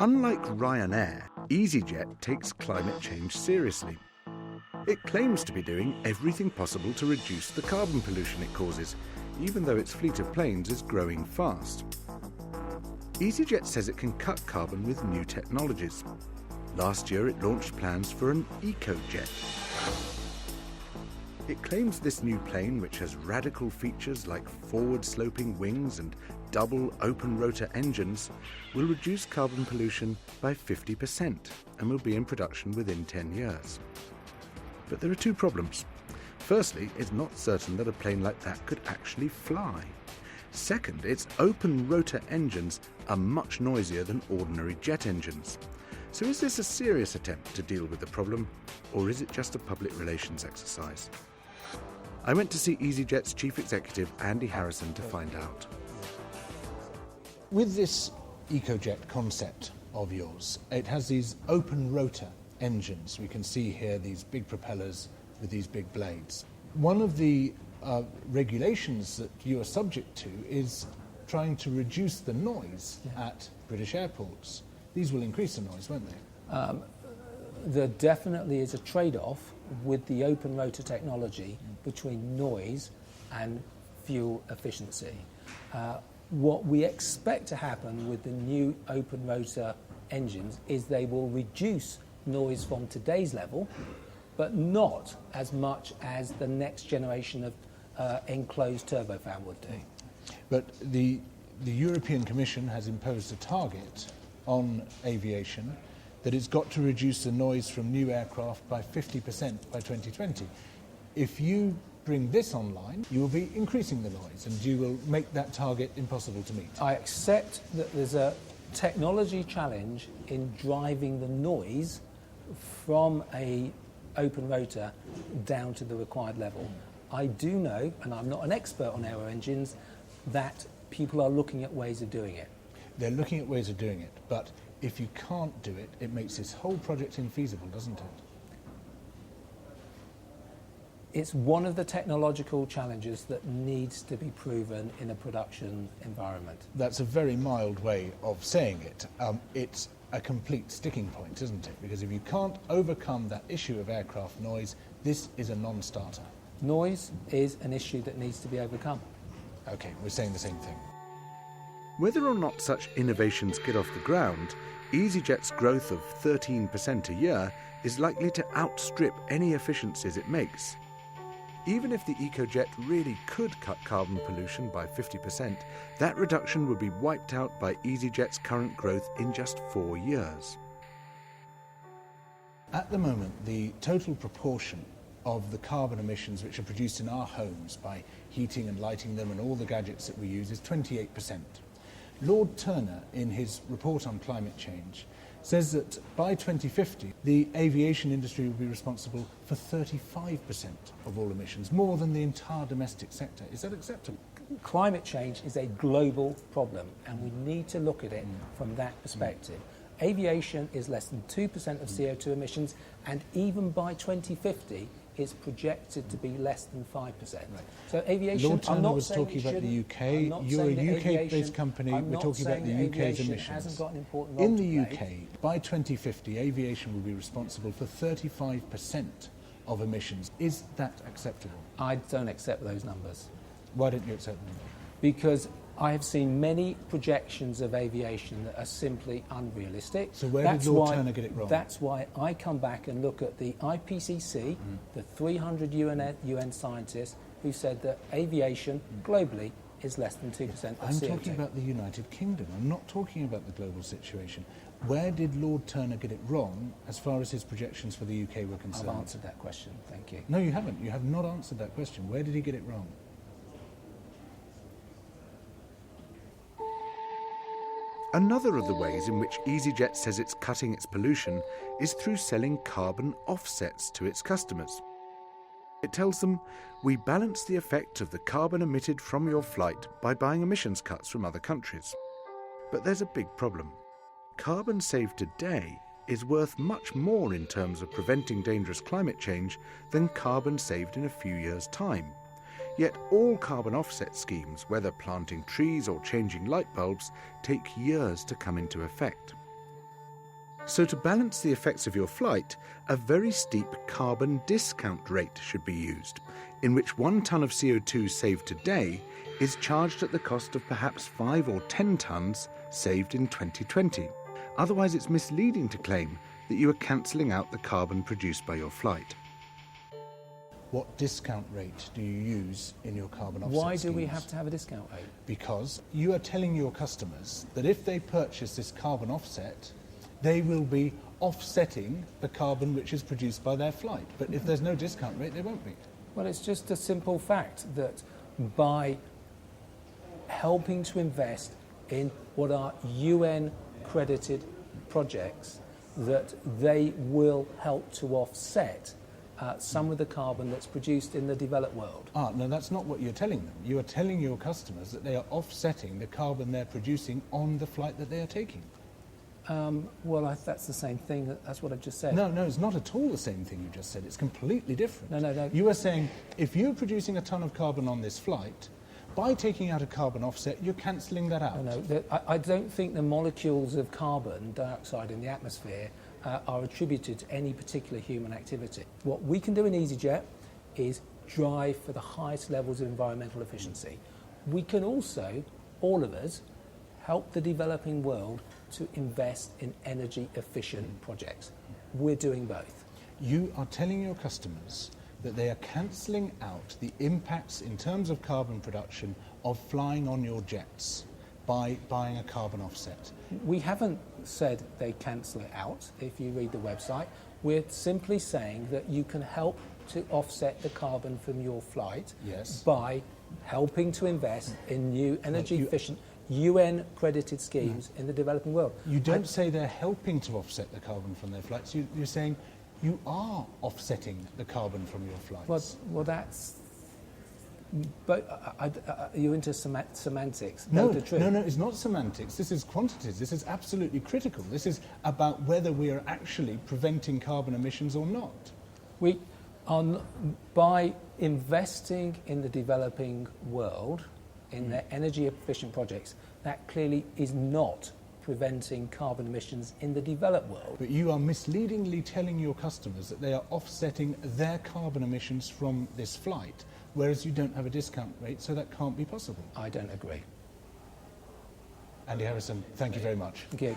Unlike Ryanair, easyjet takes climate change seriously. It claims to be doing everything possible to reduce the carbon pollution it causes, even though its fleet of planes is growing fast. easyjet says it can cut carbon with new technologies. Last year it launched plans for an Ecojet. It claims this new plane, which has radical features like forward-sloping wings and double open-rotor engines, will reduce carbon pollution by 50% and will be in production within 10 years. But there are two problems. Firstly, it's not certain that a plane like that could actually fly. Second, its open-rotor engines are much noisier than ordinary jet engines. So is this a serious attempt to deal with the problem, or is it just a public relations exercise? I went to see easyjet's chief executive, Andy Harrison, to find out. With this Ecojet concept of yours, it has these open rotor engines. We can see here these big propellers with these big blades. One of the regulations that you are subject to is trying to reduce the noise at British airports. These will increase the noise, won't they? There definitely is a trade-off with the open rotor technology between noise and fuel efficiency. What we expect to happen with the new open rotor engines is they will reduce noise from today's level, but not as much as the next generation of enclosed turbofan would do. But the European Commission has imposed a target on aviation that it's got to reduce the noise from new aircraft by 50% by 2020. If you bring this online, you will be increasing the noise and you will make that target impossible to meet. I accept that there's a technology challenge in driving the noise from a open rotor down to the required level. I do know, and I'm not an expert on aero engines, that people are looking at ways of doing it. They're looking at ways of doing it, but if you can't do it, it makes this whole project infeasible, doesn't it? It's one of the technological challenges that needs to be proven in a production environment. That's a very mild way of saying it. It's a complete sticking point, isn't it? Because if you can't overcome that issue of aircraft noise, this is a non-starter. Noise is an issue that needs to be overcome. Okay, we're saying the same thing. Whether or not such innovations get off the ground, easyjet's growth of 13% a year is likely to outstrip any efficiencies it makes. Even if the Ecojet really could cut carbon pollution by 50%, that reduction would be wiped out by easyjet's current growth in just 4 years. At the moment, the total proportion of the carbon emissions which are produced in our homes by heating and lighting them and all the gadgets that we use is 28%. Lord Turner, in his report on climate change, says that by 2050, the aviation industry will be responsible for 35% of all emissions, more than the entire domestic sector. Is that acceptable? Climate change is a global problem, and we need to look at it from that perspective. Aviation is less than 2% of CO2 emissions, and even by 2050, it's projected to be less than 5%. Right. So aviation, Lord Turner was talking about the UK. You're a UK-based company. We're talking about the UK's emissions. Hasn't got an important role in the to UK, play. by 2050, aviation will be responsible for 35% of emissions. Is that acceptable? I don't accept those numbers. Why don't you accept them? Because I have seen many projections of aviation that are simply unrealistic. So where did Lord Turner get it wrong? That's why I come back and look at the IPCC, the 300 UN scientists who said that aviation globally is less than 2% of I'm CO2. talking about the United Kingdom. I'm not talking about the global situation. Where did Lord Turner get it wrong as far as his projections for the UK were concerned? I've answered that question, thank you. No, you haven't. You have not answered that question. Where did he get it wrong? Another of the ways in which easyjet says it's cutting its pollution is through selling carbon offsets to its customers. It tells them, we balance the effect of the carbon emitted from your flight by buying emissions cuts from other countries. But there's a big problem. Carbon saved today is worth much more in terms of preventing dangerous climate change than carbon saved in a few years' time. Yet all carbon offset schemes, whether planting trees or changing light bulbs, take years to come into effect. So to balance the effects of your flight, a very steep carbon discount rate should be used, in which 1 tonne of CO2 saved today is charged at the cost of perhaps 5 or 10 tonnes saved in 2020. Otherwise, it's misleading to claim that you are cancelling out the carbon produced by your flight. What discount rate do you use in your carbon offset Why do we schemes? have to have a discount rate? Because you are telling your customers that if they purchase this carbon offset, they will be offsetting the carbon which is produced by their flight. But if there's no discount rate, they won't be. Well, it's just a simple fact that by helping to invest in what are UN-credited projects, that they will help to offset some of the carbon that's produced in the developed world. No, that's not what you're telling them. You are telling your customers that they are offsetting the carbon they're producing on the flight that they are taking. That's the same thing. That's what I just said. No, it's not at all the same thing you just said. It's completely different. No. You are saying if you're producing a tonne of carbon on this flight, by taking out a carbon offset, you're cancelling that out. No, I don't think the molecules of carbon dioxide in the atmosphere are attributed to any particular human activity. What we can do in easyjet is drive for the highest levels of environmental efficiency. We can also, all of us, help the developing world to invest in energy efficient projects. We're doing both. You are telling your customers that they are cancelling out the impacts in terms of carbon production of flying on your jets by buying a carbon offset. We haven't said they cancel it out, if you read the website. We're simply saying that you can help to offset the carbon from your flight by helping to invest in new energy efficient UN-credited schemes in the developing world. You don't say they're helping to offset the carbon from their flights. You're saying you are offsetting the carbon from your flights. Well, that's... But you're into semantics. No, it's not semantics. This is quantities. This is absolutely critical. This is about whether we are actually preventing carbon emissions or not. By investing in the developing world, in their energy efficient projects, that clearly is not preventing carbon emissions in the developed world. But you are misleadingly telling your customers that they are offsetting their carbon emissions from this flight, whereas you don't have a discount rate, so that can't be possible. I don't agree. Andy Harrison, thank you very much. Thank you.